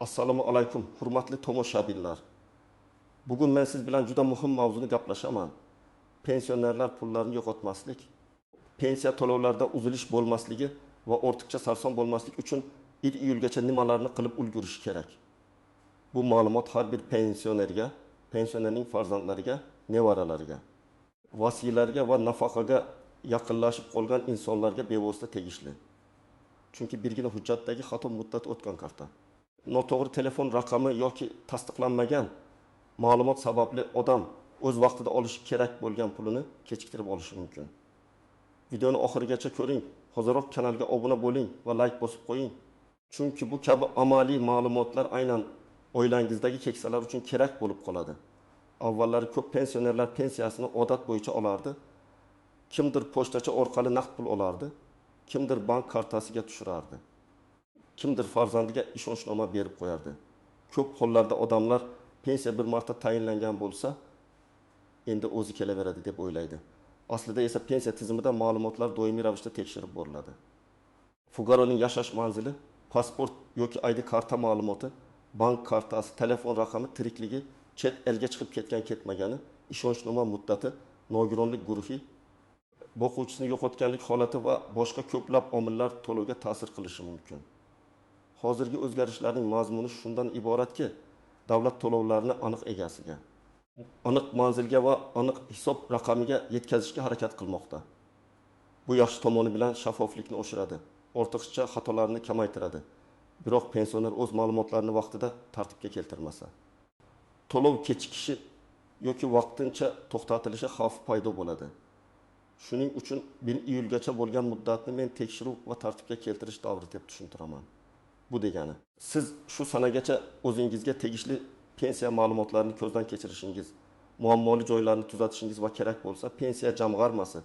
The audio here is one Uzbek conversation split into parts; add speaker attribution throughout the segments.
Speaker 1: Assalomu alaykum, hurmatli tomoshabinlar. Bugun men siz bilan juda muhim mavzuni gaplashaman. Pensionerlar pullarini yo'qotmaslik, pensiya to'lovlarida uzilish bo'lmasligi va ortiqcha sarson bo'lmaslik uchun 1 iyulgacha nimalarni qilib ulgurish kerak. Bu ma'lumot har bir pensionerga, pensionerning farzandlariga, nevaralariga, vasiylarga va nafaqaga yaqinlashib qolgan insonlarga bevosita tegishli. Chunki birgina hujjatdagi xato muddat o'tgan karta. Noto'g'ri telefon raqami yoki tasdiqlanmagan ma'lumot sababli odam o'z vaqtida olishi kerak bo'lgan pulini kechiktirib olishi mumkin. Videoni oxirigacha ko'ring, hozirroq kanalga obuna bo'ling va like bosib qo'ying. Chunki bu kabi amaliy ma'lumotlar aynan oilangizdagi keksalar uchun kerak bo'lib qoladi. Avvallari ko'p pensionerlar pensiyasini odat bo'yicha olardi. Kimdir pochtacha orqali naqd pul olardi, kimdir bank kartasiga tushirardi. Kimdir farzandiga ishonchnoma berib qo'yardi. Ko'p hollarda odamlar pensiya bir marta tayinlangan bo'lsa, endi o'zi kelaveradi deb o'ylaydi. Aslida esa pensiya tizimida ma'lumotlar doimiy ravishda tekshirib boriladi. Fuqaroning yashash manzili, pasport yoki ID karta ma'lumoti, bank kartasi, telefon raqami, tirikligi, chet elga chiqib ketgan-ketmagani, ishonchnoma muddati, nogironlik guruhi, boquvchisini yo'qotganlik holati va boshqa ko'plab omillar to'lovga ta'sir qilishi mumkin. Hozirgi o'zgarishlarning mazmuni shundan iboratki, davlat to'lovlarini aniq egasiga, aniq manzilga va aniq hisob raqamiga yetkazishga harakat qilmoqda. Bu yaxshi tomoni bilan shaffoflikni oshiradi, ortiqcha xatolarni kamaytiradi. Biroq pensioner o'z ma'lumotlarini vaqtida tartibga keltirmasa, to'lov kechikishi yoki vaqtincha to'xtatilishi xavfi paydo bo'ladi. Shuning uchun 1 iyulgacha bo'lgan muddatni men tekshiruv va tartibga keltirish davri deb tushuntiraman. Bu degani, siz shu sanagacha o'zingizga tegishli pensiya ma'lumotlarini ko'zdan kechirishingiz, muammoli joylarni tuzatishingiz va kerak bo'lsa, pensiya jamg'armasi,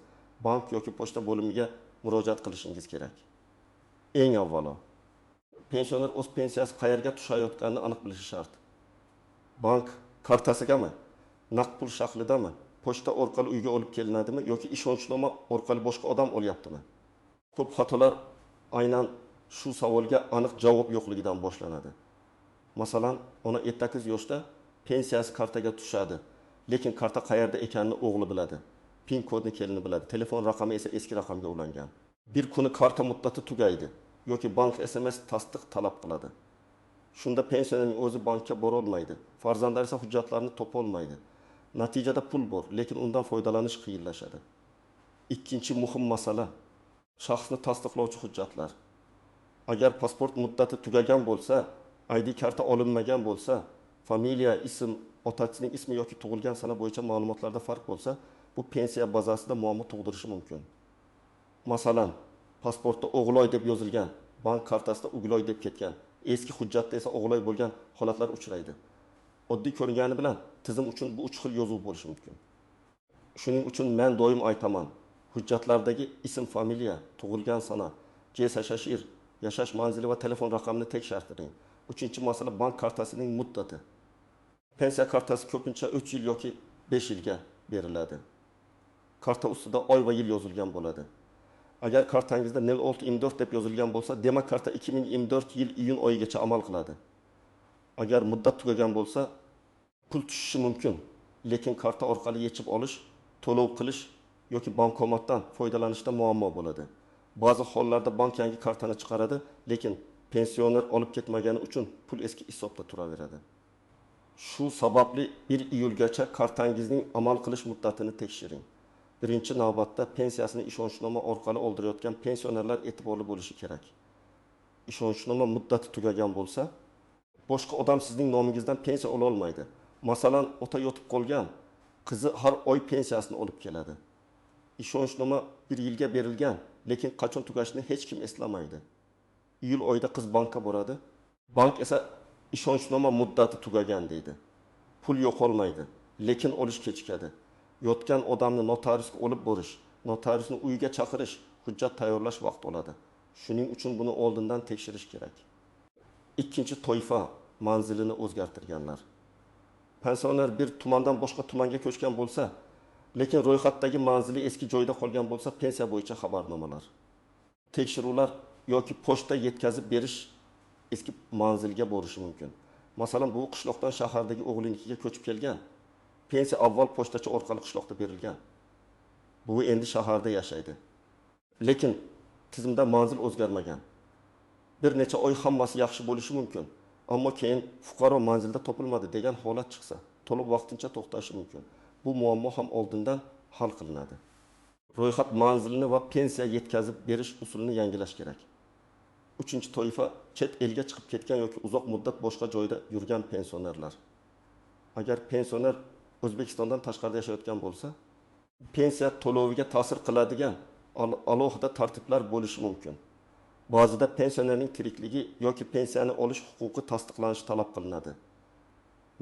Speaker 1: bank yoki pochta bo'limiga murojaat qilishingiz kerak. Eng avvalo, pensioner o'z pensiyasi qayerga tushayotganini aniq bilishi shart. Bank kartasigami, naqd pul shaklidami, pochta orqali uyga olib kelinadimi yoki ishonchnoma orqali boshqa odam olyaptimi? Ko'p xatolar aynan shu savolga aniq javob yo'qligidan boshlanadi. Masalan, ona 8 yoshda pensiyasi kartaga tushadi, lekin karta qayerda ekanini o'g'li biladi. PIN kodini kelini biladi. Telefon raqami esa eski raqamga ulangan. Bir kuni karta muddati tugaydi yoki bank SMS tasdiq talab qiladi. Shunda pensionerning o'zi bankka bora olmaydi. Farzandlari esa hujjatlarni topa olmaydi. Natijada pul bor, lekin undan foydalanish qiyinlashadi. Ikkinchi muhim masala, shaxsni tasdiqlovchi hujjatlar. Agar pasport muddati tugagan bo'lsa, ID karta olinmagan bo'lsa, familiya, ism, otasining ismi yoki tug'ilgan sana bo'yicha ma'lumotlarda farq bo'lsa, bu pensiya bazasida muammo tug'dirishi mumkin. Masalan, pasportda O'g'loy deb yozilgan, bank kartasida O'g'loy deb ketgan, eski hujjatda esa O'g'loy bo'lgan holatlar uchraydi. Oddiy ko'ringani bilan tizim uchun bu 3 xil yozuv bo'lishi mumkin. Shuning uchun men doim aytaman, hujjatlardagi ism, familiya, tug'ilgan sana, JSHIR, yashash manzili va telefon raqamini tekshirtiring. Uchinchi masala bank kartasining muddati. Pensiya kartasi ko'pincha 3 yil yoki 5 yilga beriladi. Karta ustida oy va yil yozilgan bo'ladi. Agar kartangizda 0624 deb yozilgan bo'lsa, demak karta 2024 yil iyun oyigacha amal qiladi. Agar muddat tugagan bo'lsa, pul tushishi mumkin, lekin karta orqali yechib olish, to'lov qilish yoki bankomatdan foydalanishda muammo bo'ladi. Ba'zi hollarda bank yangi kartani chiqaradi, lekin pensioner olib ketmagani uchun pul eski hisobda turaveradi. Shu sababli 1 iyulgacha kartangizning amal qilish muddatini tekshiring. Birinchi navbatda pensiyasini ishonchnoma orqali oldirayotgan pensionerlar e'tiborli bo'lishi kerak. Ishonchnoma muddati tugagan bo'lsa, boshqa odam sizning nomingizdan pensiya ola olmaydi. Masalan, ota yotib qolgan, qizi har oy pensiyasini olib keladi. Ishonchnoma 1 yilga berilgan, lekin qachon tugashini hech kim eslamaydi. Iyul oyida qiz bankka boradi. Bank esa ishonchnoma muddati tugagan deydi. Pul yo'qolmaydi, lekin olish kechikadi. Yotgan odamni notariusga olib borish, notariusni uyiga chaqirish, hujjat tayyorlash vaqt oladi. Shuning uchun buni oldindan tekshirish kerak. Ikkinchi toifa, manzilini o'zgartirganlar. Pensioner bir tumandan boshqa tumanga ko'chgan bo'lsa, lekin ro'yxatdagi manzili eski joyda qolgan bo'lsa, pensiya bo'yicha xabarnomalar, tekshiruvlar yoki pochta yetkazib berish eski manzilga borishi mumkin. Masalan, bu qishloqdan shahardagi o'g'linikiga ko'chib kelgan. Pensiya avval pochtachi orqali qishloqda berilgan. Bu endi shaharda yashaydi. Lekin tizimda manzil o'zgarmagan. Bir necha oy hammasi yaxshi bo'lishi mumkin. Ammo keyin fuqaro manzilda topilmadi degan holat chiqsa, to'lov vaqtincha to'xtashi mumkin. Bu muammo ham oldindan hal qilinadi. Ro'yxat manzilini va pensiya yetkazib berish usulini yangilash kerak. Uchinchi toifa chet elga chiqib ketgan yoki uzoq muddat boshqa joyda yurgan pensionerlar. Agar pensioner O'zbekistondan tashqarida yashayotgan bo'lsa, pensiya to'loviga ta'sir qiladigan alohida tartiblar bo'lishi mumkin. Ba'zida pensionerning tirikligi yoki pensiyani olish huquqi tasdiqlanishi talab qilinadi.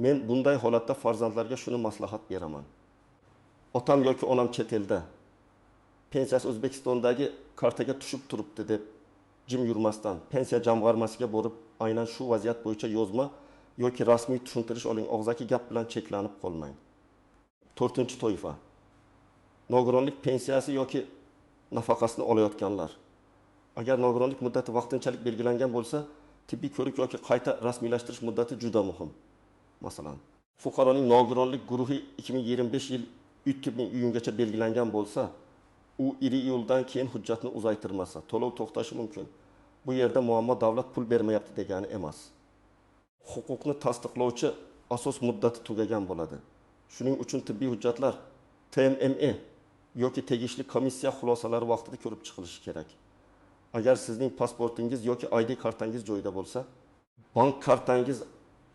Speaker 1: Men bunday holatda farzandlarga shuni maslahat beraman. Otam yoki onam chet elda, pensiyasi O'zbekistondagi kartaga tushib turibdi deb jim yurmasdan pensiya jamg'armasiga borib, aynan shu vaziyat bo'yicha yozma yoki rasmiy tushuntirish oling, og'zaki gap bilan cheklanib qolmang. 4-toifa. Nogironlik pensiyasi yoki nafaqasini olayotganlar. Agar nogironlik muddati vaqtinchalik belgilangan bo'lsa, tibbiy ko'rik yoki qayta rasmiylashtirish muddati juda muhim. Masalan, fuqaroning nogironlik guruhi 2025 yil 3000 iyungacha belgilangan bo'lsa, u 2 iyuldan keyin hujjatni uzaytirmasa, to'lov to'xtashi mumkin. Bu yerda muammo davlat pul bermayapti degani emas. Huquqni tasdiqlovchi asos muddati tugagan bo'ladi. Shuning uchun tibbiy hujjatlar TMME yoki tegishli komissiya xulosalari vaqtida ko'rib chiqilishi kerak. Agar sizning pasportingiz yoki ID kartangiz joyida bo'lsa, bank kartangiz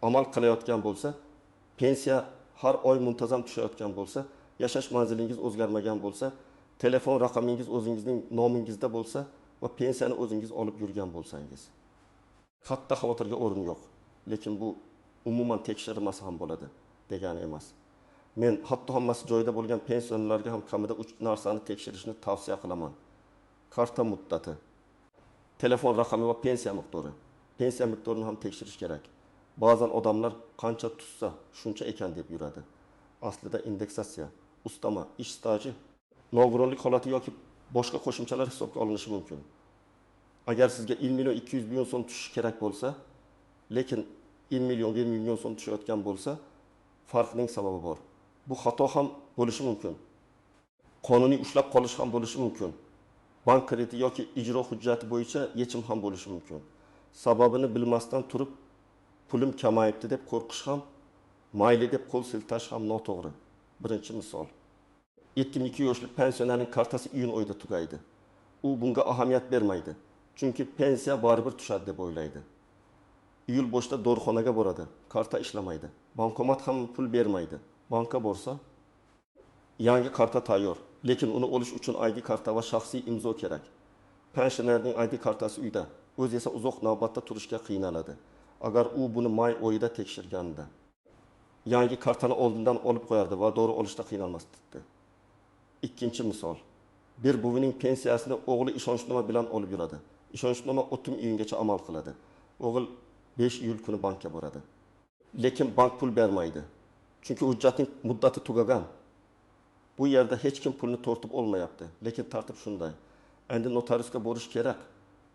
Speaker 1: amal qilayotgan bo'lsa, pensiya har oy muntazam tushayotgan bo'lsa, yashash manzilingiz o'zgarmagan bo'lsa, telefon raqamingiz o'zingizning nomingizda bo'lsa va pensiyani o'zingiz olib yurgan bo'lsangiz, katta xavotirga o'rin yo'q. Lekin bu umuman tekshirilmasa ham bo'ladi degani emas. Men hatto hammasi joyida bo'lgan pensionerlarga ham kamida 3 narsani tekshirishni tavsiya qilaman. Karta muddati, telefon raqami va pensiya miqdori. Pensiya miqdorini ham tekshirish kerak. Ba'zan odamlar qancha tutsa shuncha ekan deb yuradi. Aslida indeksatsiya, ustama, ish staji, nogironlik holati yoki boshqa qo'shimchalar hisobga olinishi mumkin. Agar sizga 1 million 200 million so'm tushishi kerak bo'lsa, lekin 1 million 1 million so'm tushayotgan bo'lsa, farqning sababi bor. Bu xato ham bo'lishi mumkin. Qonuniy ushlab qolish ham bo'lishi mumkin. Bank krediti yoki ijro hujjati bo'yicha yechim ham bo'lishi mumkin. Sababini bilmasdan turib, pulim kamayibdi deb qo'rqish ham, mayli deb qo'l siltash ham noto'g'ri. Birinchi misol. 72 yoshlik pensionerning kartasi iyun oyida tugaydi. U bunga ahamiyat bermaydi. Chunki pensiya baribir tushadi deb o'ylaydi. Iyul boshida dorixonaga boradi, karta ishlamaydi. Bankomat ham pul bermaydi. Banka borsa, yangi karta tayyor, lekin uni olish uchun ID karta va shaxsiy imzo kerak. Pensionerning ID kartasi uyda, o'zi esa uzoq navbatda turishga qiynaladi. Agar u buni may oyida tekshirganda, yangi kartani oldindan olib qo'yardi va dori olishda qiynalmasdi. Ikkinchi misol. Bir buvining pensiyasini o'g'li ishonchnoma bilan olib yuradi. Ishonchnoma 30 iyungacha amal qiladi. O'g'il 5 iyul kuni bankka boradi. Lekin bank pul bermaydi. Chunki hujjatning muddati tugagan. Bu yerda hech kim pulni tortib olmayapti. Lekin tartib shunday. Endi notariusga borish kerak.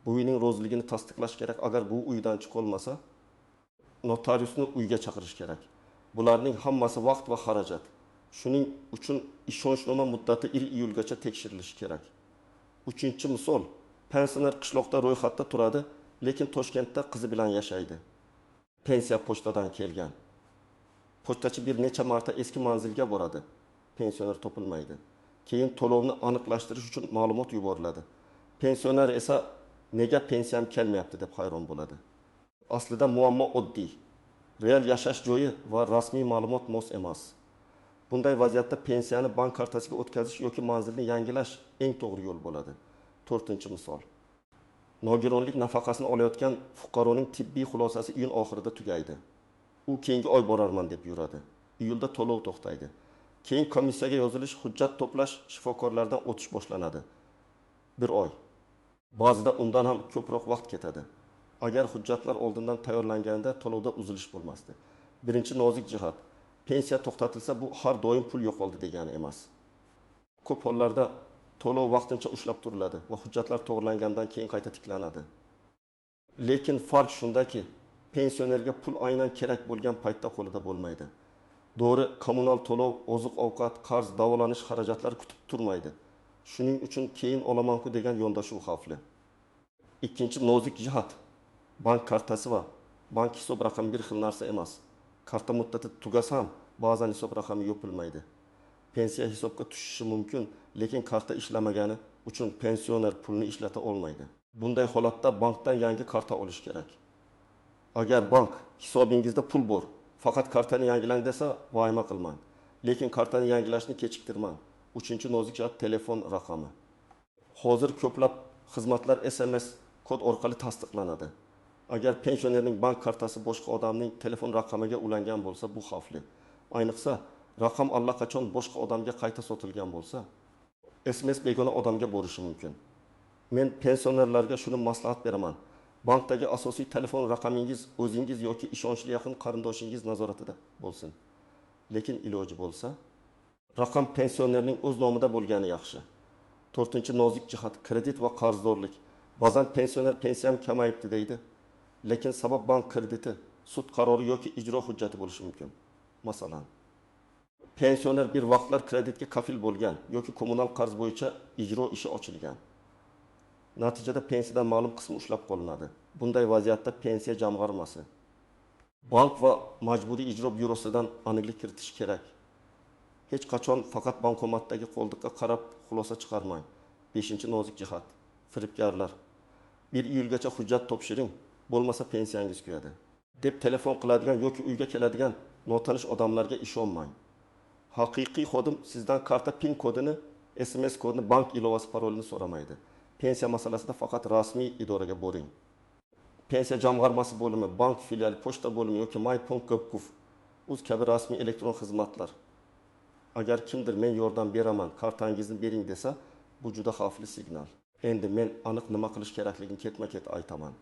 Speaker 1: Buvining rozligini tasdiqlash kerak. Agar bu uydan chiqolmasa, notariusni uyga chaqirish kerak. Bularning hammasi vaqt va xarajat. Shuning uchun ishonchnoma muddati 1 iyulgacha tekshirilishi kerak. Uchinchi misol, pensioner qishloqda ro'yxatda turadi, lekin Toshkentda qizi bilan yashaydi. Pensiya pochtadan kelgan. Pochtachi bir necha marta eski manzilga boradi. Pensioner topilmaydi. Keyin to'lovni aniqlashtirish uchun ma'lumot yuboriladi. Pensioner esa nega pensiyam kelmayapti deb hayron bo'ladi. Aslida muammo oddiy. Real yashash joyi va rasmiy ma'lumot mos emas. Bunday vaziyatda pensiyani bank kartasiga o'tkazish yoki manzilni yangilash eng to'g'ri yo'l bo'ladi. 4-misol. Nogironlik nafaqasini olayotgan fuqaroning tibbiy xulosasi iyun oxirida tugaydi. U keyingi oy borarman deb yuradi. Iyulda to'lov to'xtaydi. Keyin komissiyaga yozilish, hujjat to'plash, shifokorlardan o'tish boshlanadi. 1 oy. Ba'zida undan ham ko'proq vaqt ketadi. Agar hujjatlar oldindan tayyorlanganda to'lovda uzilish bo'lmasdi. Birinchi nozik jihat, pensiya to'xtatilsa bu har doim pul yo'qoldi degani emas. Ko'p hollarda to'lov vaqtincha ushlab turiladi va hujjatlar to'g'rilangandan keyin qayta tiklanadi. Lekin farq shundaki, pensionerga pul aynan kerak bo'lgan paytda qo'lida bo'lmaydi. Doğru kommunal to'lov, oziq-ovqat, qarz, davolanish xarajatlari kutib turmaydi. Shuning uchun keyin olamanku degan yondashuv xavfli. Ikkinchi nozik jihat. Bank kartasi va bank hisob raqami bir xil narsa emas. Karta muddati tugasa ham ba'zan hisob raqami yopilmaydi. Pensiya hisobga tushishi mumkin, lekin karta ishlamagani uchun pensioner pulni ishlata olmaydi. Bunday holatda bankdan yangi karta olish kerak. Agar bank hisobingizda pul bor, faqat kartani yangilang desa, vayma qilmang. Lekin kartani yangilashni kechiktirmang. Uchinchi nozik jihat telefon raqami. Hozir ko'plab xizmatlar SMS kod orqali tasdiqlanadi. Agar pensionerning bank kartasi boshqa odamning telefon raqamiga ulangan bo'lsa, bu xavfli. Ayniqsa, raqam allaqachon boshqa odamga qayta sotilgan bo'lsa, SMS begona odamga borishi mumkin. Men pensionerlarga shuni maslahat beraman. Bankdagi asosiy telefon raqamingiz o'zingiz yoki ishonchli yaqin qarindoshingiz nazoratida bo'lsin. Lekin iloji bo'lsa, raqam pensionerning o'z nomida bo'lgani yaxshi. 4-nozik jihat kredit va qarzdorlik. Ba'zan pensioner pensiyam kamayibdi deydi, lekin sabab bank krediti, sud qarori yoki ijro hujjati bo'lishi mumkin. Masalan, pensioner bir vaqtlar kreditga kafil bo'lgan yoki kommunal qarz bo'yicha ijro ishi ochilgan. Natijada pensiyadan ma'lum qismi ushlab qolinadi. Bunday vaziyatda pensiya jamg'armasi bank va majburiy ijro byurosidan aniqlik kiritish kerak. Hech qachon faqat bankomatdagi qo'ldiqqa qarab xulosa chiqarmang. 5-nozik jihat firibgarlar. 1 iyulgacha hujjat topshiring, bo'lmasa pensiyangiz kuyadi deb telefon qiladigan yoki uyga keladigan notanish odamlarga ishonmang. Haqiqiy xodim sizdan karta PIN kodini, SMS kodini, bank ilovasi parolini so'ramaydi. Pensiya masalasida faqat rasmiy idoraga boring. Pensiya jamg'armasi bo'limi, bank filiali, pochta bo'limi yoki my.gov uz kabi rasmiy elektron xizmatlar. Agar kimdir men yordam beraman, kartangizni bering desa, bu juda xavfli signal. Endi men aniq nima qilish kerakligini ketma-ket aytaman.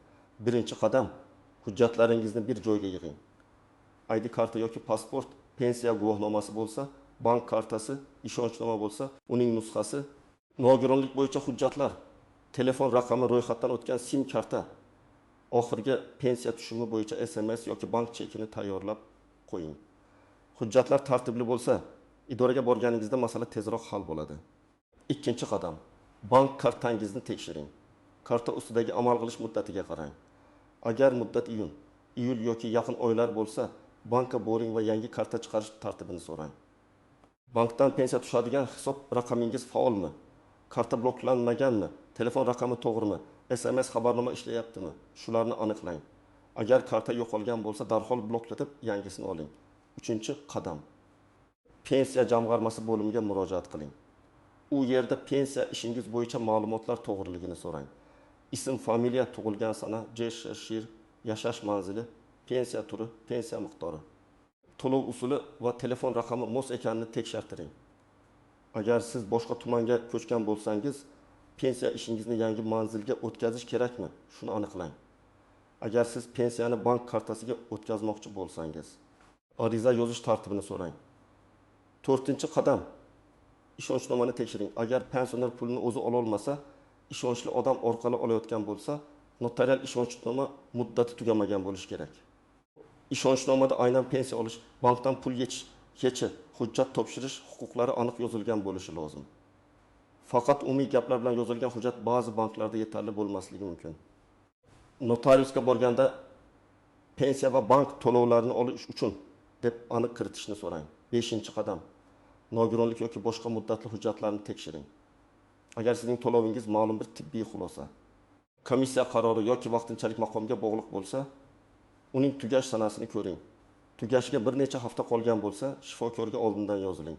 Speaker 1: Birinchi qadam, hujjatlaringizni bir joyga yig'ing. ID karta yoki pasport, pensiya guvohnomasi bo'lsa, bank kartasi, ishonchnoma bo'lsa, uning nusxasi, nogironlik bo'yicha hujjatlar, telefon raqami ro'yxatdan o'tgan SIM karta, oxirgi pensiya tushumi bo'yicha SMS yoki bank chekini tayyorlab qo'ying. Hujjatlar tartibli bo'lsa, idoraga borganingizda masala tezroq hal bo'ladi. Ikkinchi qadam, bank kartangizni tekshiring. Karta ustidagi amal qilish muddatiga qarang. Agar muddat iyul yoki yaqin oylar bo'lsa, bankka boring va yangi karta chiqarish tartibini so'rang. Bankdan pensiya tushadigan hisob raqamingiz faolmi? Karta bloklanmaganmi? Telefon raqami to'g'rimi? SMS xabarnoma ishlayaptimi? Shularni aniqlang. Agar karta yo'qolgan bo'lsa, darhol bloklatib yangisini oling. 3-qadam. Pensiya jamg'armasi bo'limiga murojaat qiling. U yerda pensiya ishingiz bo'yicha ma'lumotlar to'g'riligini so'rang. Ism, familiya, tug'ilgan sana, shir, yashash manzili, pensiya turi, pensiya miqdori, to'lov usuli va telefon raqami mos ekanini tekshirtiring. Agar siz boshqa tumanga ko'chgan bo'lsangiz, pensiya ishingizni yangi manzilga o'tkazish kerakmi? Shuni aniqlang. Agar siz pensiyani bank kartasiga o'tkazmoqchi bo'lsangiz, ariza yozish tartibini so'rang. 4-qadam. Ishonchnomani tekshiring. Agar pensioner pulni o'zi ola olmasa, ishonchli odam orqali olayotgan bo'lsa, notarial ishonchnoma muddati tugamagan bo'lishi kerak. Ishonchnomada aynan pensiya olish, bankdan pul yechish, hujjat topshirish huquqlari aniq yozilgan bo'lishi lozim. Faqat umumiy gaplar bilan yozilgan hujjat ba'zi banklarda yetarli bo'lmasligi mumkin. Notariusga borganda pensiya va bank to'lovlarini olish uchun deb aniq kiritishni so'rang. 5-qadam. Nogironlik yoki boshqa muddatli hujjatlarni tekshiring. Agar sizning to'lovingiz ma'lum bir tibbiy xulosa, komissiya qarori yoki vaqtinchalik maqomga bog'liq bo'lsa, uning tugash sanasini ko'ring. Tugashiga bir necha hafta qolgan bo'lsa, shifokorga oldindan yoziling.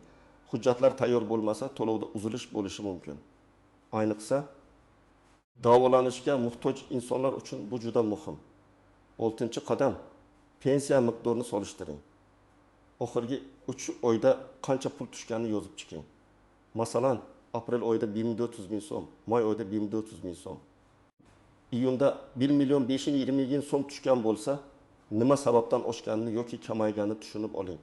Speaker 1: Hujjatlar tayyor bo'lmasa, to'lovda uzilish bo'lishi mumkin. Ayniqsa, davolanishga muhtoj insonlar uchun bu juda muhim. 6-qadam. Pensiya miqdorini solishtiring. Oxirgi 3 oyda qancha pul tushganini yozib chiqing. Masalan, aprel oyida 1.400 ming so'm, may oyida 1.400 ming so'm. Iyunda 1.520 ming so'm tushgan bo'lsa, nima sababdan oshganini yoki kamayganini tushunib oling.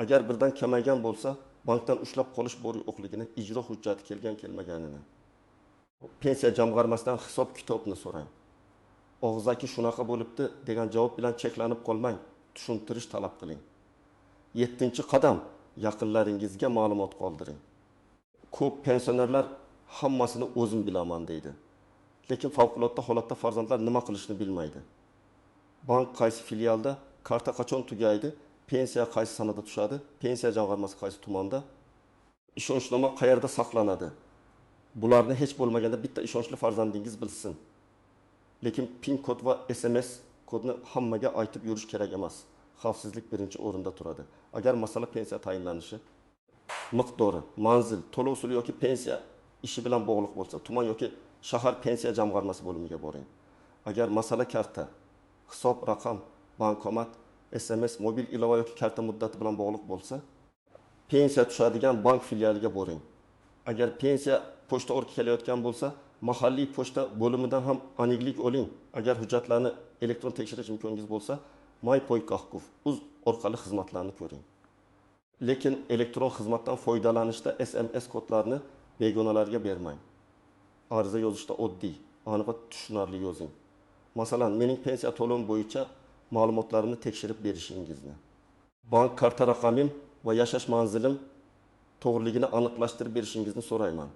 Speaker 1: Agar birdan kamaygan bo'lsa, bankdan ushlab qolish bor yo'qligini, ijro hujjati kelgan-kelmaganini. Pensiya jamg'armasidan hisob kitobni so'rang. og'zaki shunaqa bo'libdi degan javob bilan cheklanib qolmang, tushuntirish talab qiling. 7-qadam, yaqinlaringizga ma'lumot qoldiring. Ko'p pensionerlar hammasini o'zim bilaman deydi. Lekin favqulodda holatda farzandlar nima qilishni bilmaydi. Bank qaysi filialda, karta qachon tugaydi, pensiya qaysi sanada tushadi, pensiya jamg'armasi qaysi tumanda, ishonchnoma qayerda saqlanadi. Bularni hech bo'lmaganda bitta ishonchli farzandingiz bilsin. Lekin PIN kod va SMS kodni hammaga aytib yurish kerak emas. Xavfsizlik birinchi o'rinda turadi. Agar masala pensiya tayinlanishi, miqdori, manzil, to'lov usuli yoki pensiya ishi bilan bog'liq bo'lsa, tuman yoki shahar pensiya jamg'armasi bo'limiga boring. Agar masala karta, hisob raqam, bankomat, SMS, mobil ilova yoki karta muddati bilan bog'liq bo'lsa, pensiya tushadigan bank filialiga boring. Agar pensiya pochta orqali kelayotgan bo'lsa, mahalliy pochta bo'limidan ham aniqlik oling. Agar hujjatlarni elektron tekshirish imkoningiz bo'lsa, MyPoykaxgov uz orqali xizmatlarni ko'ring. Lekin elektron xizmatdan foydalanishda SMS kodlarni begonalarga bermang. Ariza yozishda oddiy, aniq va tushunarli yozing. Masalan, mening pensiya to'lovim bo'yicha ma'lumotlarimni tekshirib berishingizni, bank karta raqamim va yashash manzilim to'g'riligini aniqlashtirib berishingizni so'rayman.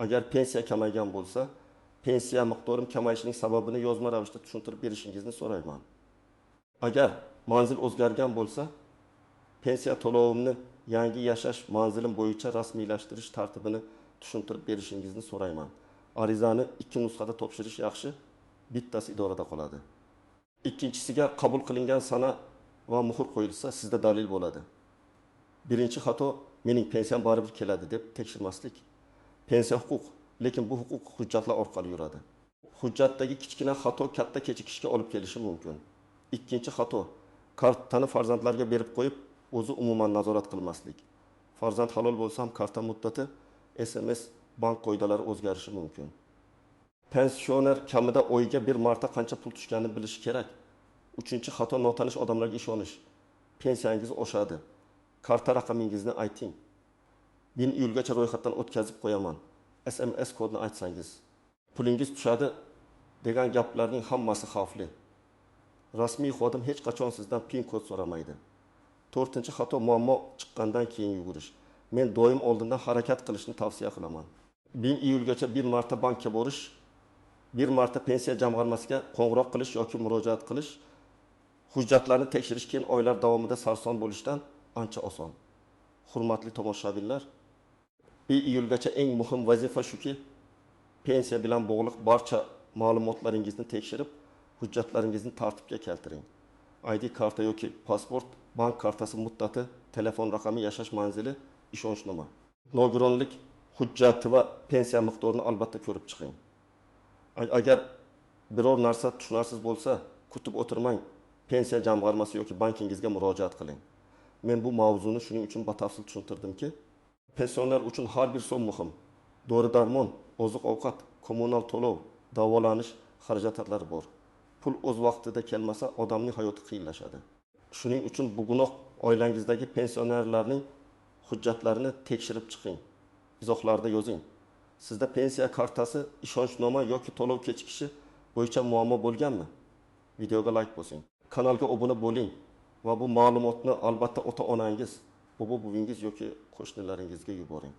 Speaker 1: Agar pensiya kamaygan bo'lsa, pensiya miqdorim kamayishining sababini yozma ravishda tushuntirib berishingizni so'rayman. Agar manzil o'zgargan bo'lsa, pensiya to'lovimni yangi yashash manzilim bo'yicha rasmiylashtirish tartibini tushuntirib berishingizni so'rayman. Arizani 2 nusxada topshirish yaxshi, bittasi idorada qoladi. Ikkinchisiga qabul qilingan sana va muhr qo'yilsa, sizda dalil bo'ladi. Birinchi xato mening pensiyam baribir keladi deb tekshirmaslik. Pensiya huquq, lekin bu huquq hujjatlar orqali yuradi. Hujjatdagi kichkina xato katta kechikishga olib kelishi mumkin. Ikkinchi xato kartani farzandlarga berib qo'yib, o'zi umuman nazorat qilmaslik. Farzand halol bo'lsa ham karta muddati, SMS, bank qoidalari o'zgarishi mumkin. Pensioner kamida oyga bir marta qancha pul tushganini bilishi kerak. Uchinchi xato notanish odamlarga ishonish. Pensiyangiz oshadi. Karta raqamingizni ayting. 1000 iyulgacha ro'yxatdan o'tkazib qo'yaman. SMS kodni aytsangiz. Pulingiz tushadi degan gaplarning hammasi xavfli. Rasmiy xodim hech qachon sizdan PIN kod so'ramaydi. 4-xato muammo chiqqandan keyin yugurish. Men doim oldindan harakat qilishni tavsiya qilaman. 1000 iyulgacha bir marta bankka borish, bir marta pensiya jamg'armasiga qo'ng'iroq qilish yoki murojaat qilish, hujjatlarni tekshirish keyin oylar davomida sarson bo'lishdan ancha oson. Hurmatli tomoshabinlar, 1 iyulgacha eng muhim vazifa shuki, pensiya bilan bog'liq barcha ma'lumotlaringizni tekshirib, hujjatlaringizni tartibga keltiring. ID karta yoki pasport, bank kartasi muddati, telefon raqami, yashash manzili, ishonchnoma. Nogironlik hujjati va pensiya miqdorini albatta ko'rib chiqing. Agar biror narsa tushunarsiz bo'lsa, kutib o'tirmang, pensiya jamg'armasi yoki bankingizga murojaat qiling. Men bu mavzuni shuning uchun batafsil tushuntirdimki, pensioner uchun har bir so'm muhim. Dori-darmon, oziq-ovqat, kommunal to'lov, davolanish xarajatlari bor. Pul o'z vaqtida kelmasa, odamning hayoti qiyinlashadi. Shuning uchun bugunoq oilangizdagi pensionerlarning hujjatlarini tekshirib chiqing. Izohlarda yozing. Sizda pensiya kartasi, ishonchnoma yoki to'lov kechikishi bo'yicha muammo bo'lganmi? Videoga like bosing. Kanalga obuna bo'ling va bu ma'lumotni albatta ota-onangiz, bobo-buvingiz yoki qo'shnilaringizga yuboring.